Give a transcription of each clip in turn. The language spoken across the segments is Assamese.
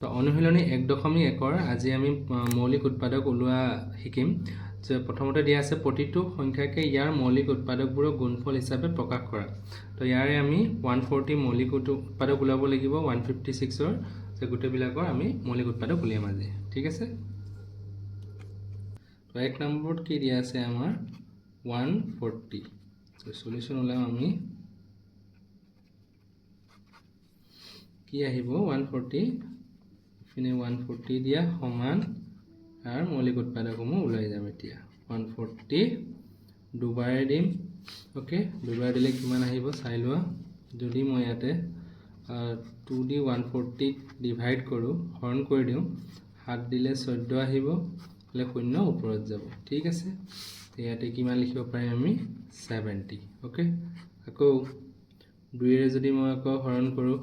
তো অনুশীলনী 1.1 আজি আমি মৌলিক উৎপাদক ওলোৱা শিকিম যে প্ৰথমতে দিয়া আছে প্ৰতিটো সংখ্যাকে ইয়াৰ মৌলিক উৎপাদকবোৰক গুণফল হিচাপে প্ৰকাশ কৰা তো ইয়াৰে আমি 140 মৌলিক উৎপাদক ওলাব লাগিব 156 যে গোটেইবিলাকৰ আমি মৌলিক উৎপাদক উলিয়াম আজি ঠিক আছে তো এক নম্বৰত কি দিয়া আছে আমাৰ 140 তো সলিউশন ওলাম আমি কি আহিব 140 ইফিনে 140 দিয়া সমান আর মৌলিক উৎপাদকসমূহ ওলাই যাম এতিয়া 140 দুবাৰে দিম ওকে দুবাৰে দিলে কিমান আহিব চাই লোৱা যদি মই ইয়াতে 2 দি 140 ডিভাইড কৰো হৰণ কৰি দিও 7 দিলে 14 আহিব হলে 0 ওপৰত যাব ঠিক আছে ইয়াতে কিমান লিখিব পাৰিম আমি 70 ওকে আকৌ 2 ৰে যদি মই আকৌ হৰণ কৰো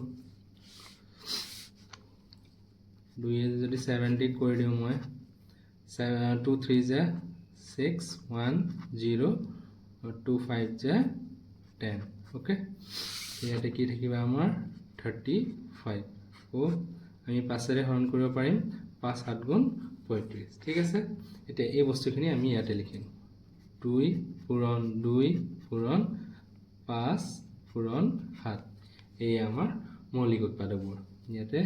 2 ৰে যদি 70 কৰি দিও মই 2 3 जा 6 1 0 और 2 5 जा 10 ओके ইয়াতে কি থাকিবা আমাৰ 35 ও আমি 5 ৰে হৰণ কৰিব পাৰিম 5 7 গুণ 35 ঠিক আছে এতিয়া এই বস্তুখিনি আমি ইয়াতে লিখিম 2 পূৰণ 2 পূৰণ 5 পূৰণ 7 এই আমাৰ মৌলিক উৎপাদকবোৰ ইয়াতে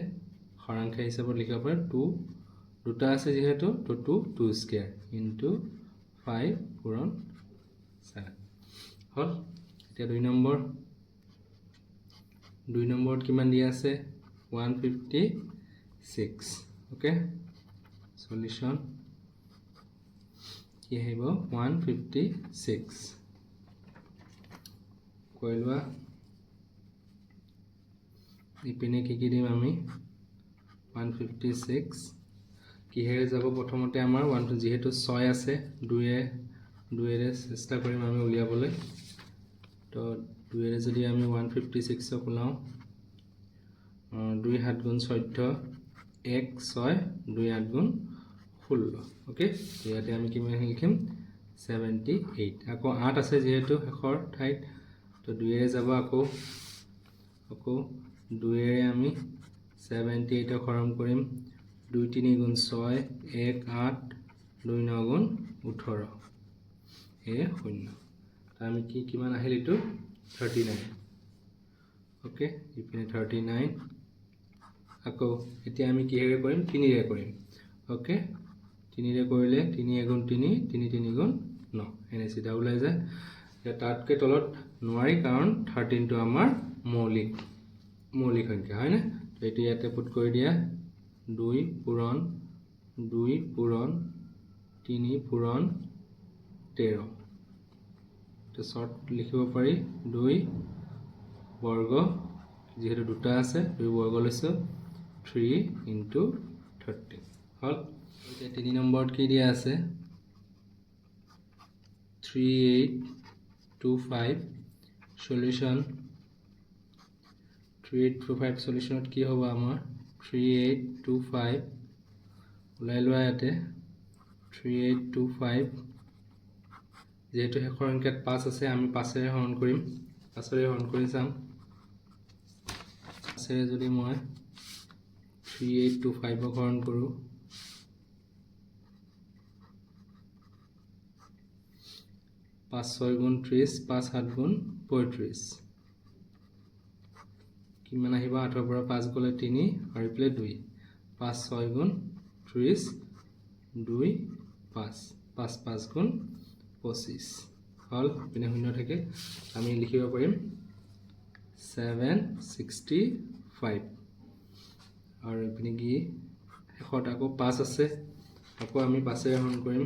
হৰণসংখ্যা হিচাপত লিখিব পাৰে 2 দুটা আছে যেহেতু তো 2 স্কয়াৰ ইনটু 5 পূৰণ 7 হল এটা 2 নম্বৰত কিমান দিয়া আছে 156 ওকে সলিউশন কি আহিব 156 কইলৱা ইপিনে কি দিম আমি 156 কিহেৰে যাব প্ৰথমতে আমাৰ 1 যেহেতু 6 আছে 2 ৰে চেষ্টা কৰিম আমি উলিয়াবলৈ তো 2 ৰে যদি আমি 156 ক উলাও 2 7 গুণ 14 1 6 2 8 গুণ 16 ওকে ইয়াতে আমি কিমান লিখিম 78 আকৌ 8 আছে যেহেতু শেষৰ ঠাইত তো 2 ৰে যাব আকৌ 2 ৰে আমি 78 ক হৰণ কৰিম 2 3 গুণ 6 1 8 2 9 গুণ 18 এ 0 আমি কি কিমান আহিল এটো 39 ওকে ইপিনে 39 আকৌ এতিয়া আমি কি হেৰে কৰিম 3 ৰে কৰিম ওকে 3 ৰে কৰিলে 3 গুণ 3 3 3 গুণ 9 এনে সিধা ওলাই যায় এটা তাতকে তলত নোৱাৰি কাৰণ 13 টো আমাৰ মৌলিক সংখ্যা হয় না তো এটো ইয়াতে পুট কৰি দিয়া 2 পূৰণ 2 পূৰণ 3 পূৰণ 13 তো শৰ্ট লিখিব পাৰি 2 বৰ্গ যেহেতু দুটা আছে 2 বৰ্গ লৈছো 3 ইনটু 30 হল এতিয়া 3 নম্বৰত কি দিয়া আছে 3825 সলিউশন 3825 সলিউশনত কি হ'ব আমাৰ 3825 ওলাই লোৱা ইয়াতে 3825 যেহেতু শেষৰ সংখ্যাত 5 আছে আমি 5 ৰে হৰণ কৰিম 5 ৰে হৰণ কৰি চাম 5 ৰে যদি মই 3825 ক হৰণ কৰো 5 6 গুণ 30 5 7 গুণ 35 কিমান আহিব 8 ৰ পৰা 5 গলে 3 আৰু ইফালে 2 5 6 গুণ 30 2 5 5 5 গুণ 25 হল পিনে শূন্য থাকে আমি লিখিব পাৰিম 765 আৰু ইপিনে কি শেষত আকৌ 5 আছে আকৌ আমি 5 ৰে হৰণ কৰিম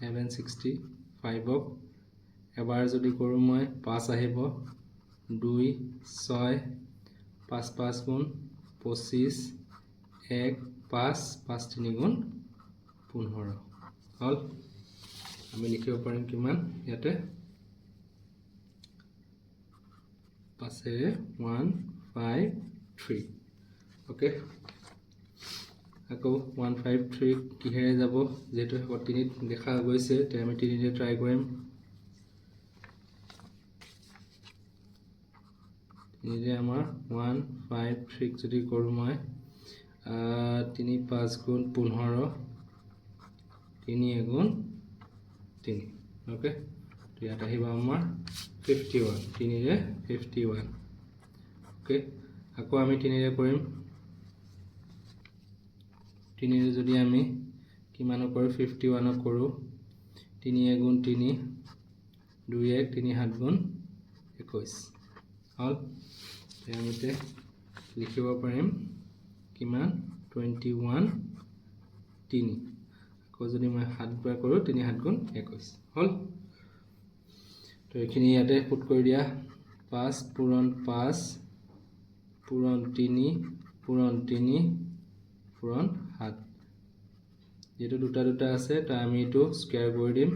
765 ক এবাৰ যদি কৰো মই 5 আহিব 2 6 5 5 গুণ 25 1 5 5 3 গুণ 15 হল আমি লিখিব পাৰিম কিমান ইয়াতে 5 ৰে 153 ওকে আকৌ 153 কিহেৰে যাব যেটো শেষত 3 দেখা গৈছে তে আমি 3 ৰে ট্ৰাই কৰিম তিনিৰে আমাৰ 1 5 3 যদি কৰোঁ মই 3 5 গুণ 15 3 গুণ 3 ওকে তো ইয়াত আহিব আমাৰ 51 তিনিৰে 51 ওকে আকৌ আমি তিনিৰে কৰিম তিনিৰে যদি আমি কিমান কৰোঁ 51 কৰোঁ 3 গুণ 3 2 1 3 7 গুণ 21 হল তেতিয়াহ'লে লিখিব পাৰিম কিমান 21 3 আকৌ যদি মই 7 বাৰ কৰোঁ 3 7 গুণ 21 হল তো এইখিনি ইয়াতে পুট কৰি দিয়া 5 পূৰণ 5 পূৰণ 3 পূৰণ 3 পূৰণ 7 যেহেতু দুটা দুটা আছে তো আমি এইটো স্কয়াৰ কৰি দিম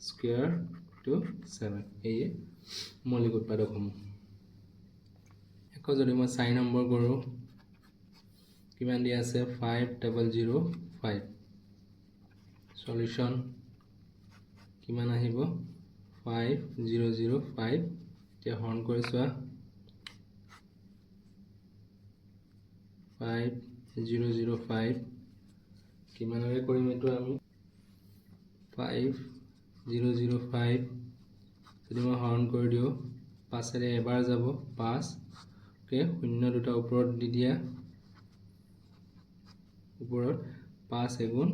স্কয়াৰ টু 7 এই মৌলিক উৎপাদকসমূহ আকৌ যদি মই 4 নম্বৰ কৰোঁ কিমান দিয়া আছে 5005 সলিউশন কিমান আহিব 5005 এতিয়া হৰণ কৰি চোৱা 5005 কিমানৰে কৰিম এইটো আমি 5005 যদি মই হৰণ কৰি দিওঁ 5 ৰে এবাৰ যাব 5 কে শূন্য দুটা ওপৰত দি দিয়া ওপৰত 5 গুণ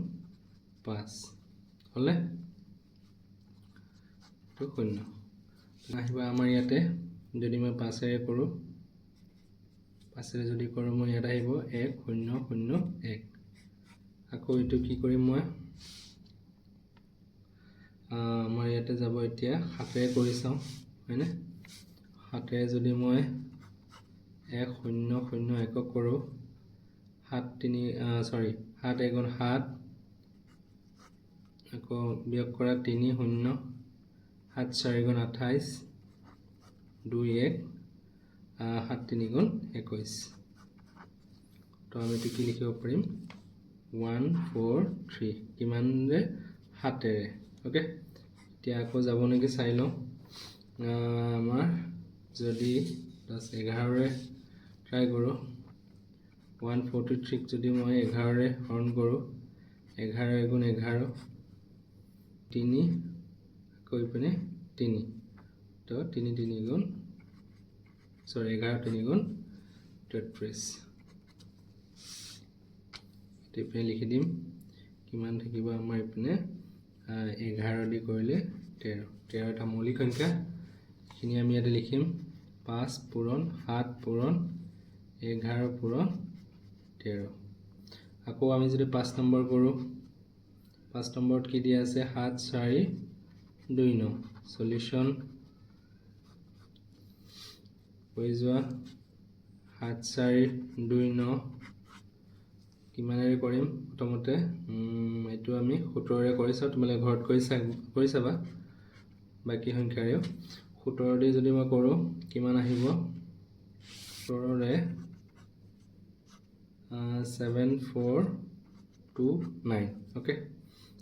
5 হলে তো শূন্য আহিব আমাৰ ইয়াতে যদি মই 5 ৰে কৰোঁ 5 ৰে যদি কৰোঁ মই ইয়াত আহিব 1 0 0 1 আকৌ এইটো কি কৰিম মই আমাৰ ইয়াতে যাব এতিয়া 7 ৰে কৰি চাওঁ হয়নে 7 ৰে যদি মই 1 0 0 1 কৰোঁ 7 গুণ 7 আকৌ বিয়োগ কৰা 3 0 7 4 গুণ 28 2 1 7 3 গুণ 21 তো আমি এইটো কি লিখিব পাৰিম 143 কিমানৰে 7 ৰে ওকে এতিয়া আকৌ যাব নেকি চাই লওঁ আমাৰ যদি 10 11 ৰে ট্ৰাই কৰোঁ 143 যদি মই 11 ৰে হৰণ কৰোঁ 11 গুণ 11 3 আকৌ ইপিনে 3 তো 3 3 গুণ 11 3 গুণ 33 ইপিনে লিখি দিম কিমান থাকিব আমাৰ ইপিনে 11 দি কৰিলে 13 এটা মৌলিক সংখ্যা এইখিনি আমি ইয়াতে লিখিম 5 পূৰণ 7 পূৰণ 11 পূৰণ 13 আকৌ আমি যদি 5 নম্বৰ কৰোঁ 5 নম্বৰত কি দিয়া আছে 7 4 2 9 সলিউশন হৈ যোৱা 7 4 2 9 কিমানৰে কৰিম প্ৰথমতে এইটো আমি 17 ৰে কৰি চাওঁ তোমালোকে ঘৰত কৰি চাবা বাকি সংখ্যাৰেও 17 দি যদি মই কৰোঁ কিমান আহিব 17 ৰে 7429 ওকে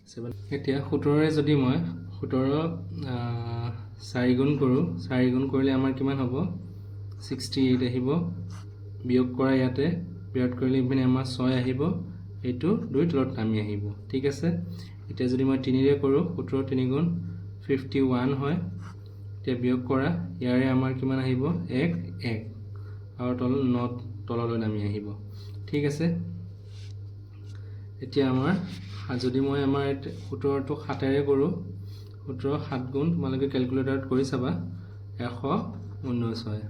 7 এতিয়া 17 ৰে যদি মই 17 4 গুণ কৰোঁ 4 গুণ কৰিলে আমাৰ কিমান হ'ব 68 আহিব বিয়োগ কৰা ইয়াতে বিয়োগ কৰিলে ইপিনে আমাৰ 6 আহিব এইটো 2 তলত নামি আহিব ঠিক আছে এতিয়া যদি মই 3 ৰে কৰোঁ 17 3 গুণ 51 হয় এতিয়া বিয়োগ কৰা ইয়াৰে আমাৰ কিমান আহিব 1 1 আৰু তললৈ নামি আহিব ঠিক আছে এতিয়া আমাৰ যদি মই আমাৰ 17 টো 7 ৰে কৰোঁ 17 7 গুণ তোমালোকে ক্যালকুলেটৰত কৰি চাবা 119 হয়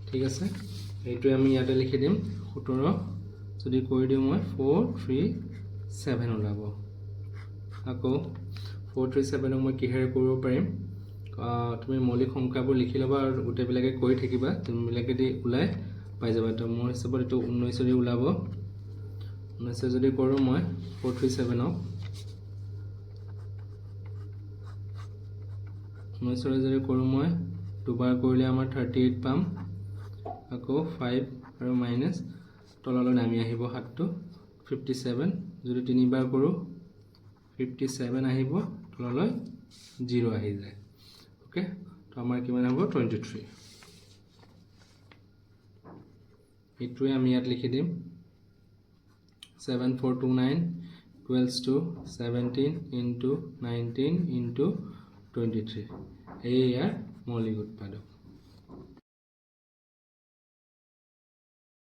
ঠিক আছে এইটো আমি ইয়াতে লিখি দিম 17 যদি কৰি দিওঁ মই 437 ওলাব আকৌ 437 মই কিহেৰে কৰিব পাৰিম তুমি মৌলিক সংখ্যাবোৰ লিখি ল'বা আৰু গোটেইবিলাকে কৰি থাকিবা তুমিবিলাকে দি ওলাই পাই যাবা তো মোৰ হিচাপত এইটো 19 ৰে ওলাব 19 যদি কৰোঁ মই 437 19 ৰে যদি কৰোঁ মই দুবাৰ কৰিলে আমাৰ 38 পাম আকৌ 5 আৰু মাইনাস তললৈ নামি আহিব হাতটো 57 যদি তিনিবাৰ কৰোঁ 57 আহিব তললৈ 0 আহি যায় ওকে তো আমাৰ কিমান হ'ব 23 এইটোৱে আমি ইয়াত লিখি দিম 7429 12 to 17 into 19 into 23 এই ইয়াৰ মৌলিক উৎপাদক